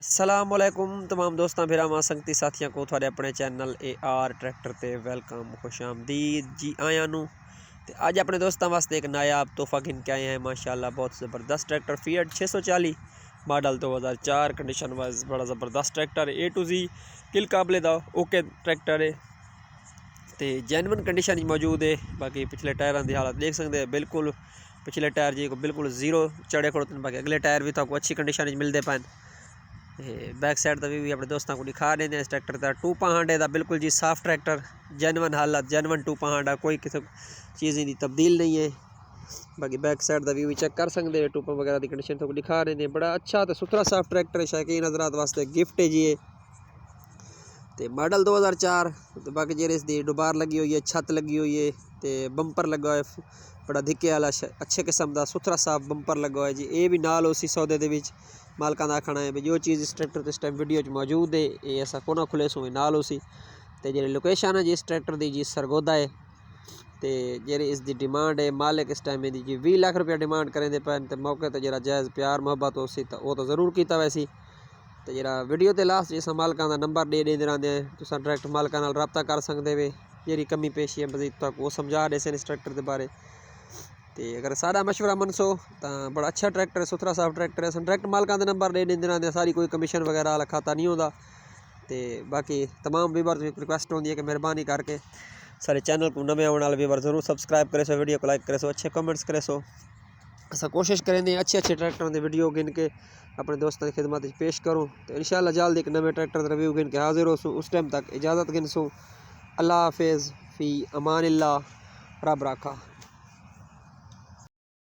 अस्सलामुअलैकुम तमाम दोस्तों फिर संगती साथियों को थोड़े अपने चैनल AR ट्रैक्टर ते वेलकम खुश आमदीद जी आया नू। तो अज अपने दोस्तों वास्ते एक नायाब तोहफा गिन के आए हैं माशाल्लाह। बहुत ज़बरदस्त tractor fiat 640 model 2004 condition wise बड़ा ज़बरदस्त ट्रैक्टर A to Z किल काबले दा ओके ट्रैक्टर है तो जेनवन कंडीशन मौजूद है। बाकी पिछले टायरों की हालत देख सकते हैं, बिल्कुल पिछले टायर जी को बिल्कुल जीरो चढ़े खड़ोते हैं। बाकी अगले टायर भी तो अच्छी कंडीशन मिलते पे। बैक साइड का भी अपने दोस्तों को दिखा रहे हैं। इस ट्रैक्टर का 2 पहाड़े का बिल्कुल जी साफ ट्रैक्टर जेनवन हालत जेनवन 2 पहाड़ा कोई किसी चीज़ की तब्दील नहीं है। बाकी बैक साइड का व्यू भी चेक कर सकते हैं। टूपा वगैरह की कंडीशन तो दिखा रहे हैं। बड़ा अच्छा तो सुथरा साफ ट्रैक्टर है। शौकीन हज़रात वास्ते गिफ्ट है जी ये। तो मॉडल 2004 तो बाकी जेरे इसकी डुबार लगी हुई है, छत लगी हुई है तो बंपर लगा है बड़ा धिक्के वाला अच्छे किस्म का सुथरा साफ बंपर लगा है जी। ये भी नाल उसी सौदे के मालकां दा आखना है भी जो चीज़ इस ट्रैक्टर इस टाइम वीडियो मौजूद है ये ऐसा कोना खुले सो नाल उसी। तो जी लोकेशन है जी इस ट्रैक्टर की जी सरगोदा है। तो जी इसकी डिमांड है मालिक इस टाइम जी 20 लाख रुपया डिमांड करेंगे पैन तो मौके पर जरा जायज़ प्यार मुहब्बत हो सी तो वो तो ज़रूर किया वैसी। तो जरा वीडियो के लास्ट जिस मालकां का नंबर दे देंदे रहंदे हैं तुसां डायरैक्ट मालकां नाल रब्ता कर सकते वे। जी कमी पेशी है मजीद तक वो समझा रहे थे इस ट्रैक्टर के बारे। तो अगर सारा मशवरा मनसो तो बड़ा अच्छा ट्रैक्टर है, सुथरा साफ ट्रैक्टर है। डायरैक्ट मालकां का नंबर दे देंदे रहंदे, सारी कोई कमीशन वगैरह वाला खाता नहीं होता। तो बाकी तमाम व्यूअर्स की रिक्वेस्ट होती है कि मेहरबानी करके सारे चैनल को नवे आने वाले व्यूअर जरूर सबसक्राइब करे सो, वीडियो को लाइक करे सो, अच्छे कमेंट्स करे सो। अस कोशिश करें अच्छे ट्रैक्टरों के वीडियो गिन के अपने दोस्तों की खिदमत पेश करूँ। तो इंशाल्लाह जल्द एक नवे ट्रैक्टर का रिव्यू गिन के हाजिर हो सूँ। उस टाइम तक इजाज़त गिन सूँ। अल्लाह हाफिज़ फ़ी अमान अल्लाह रब रखा।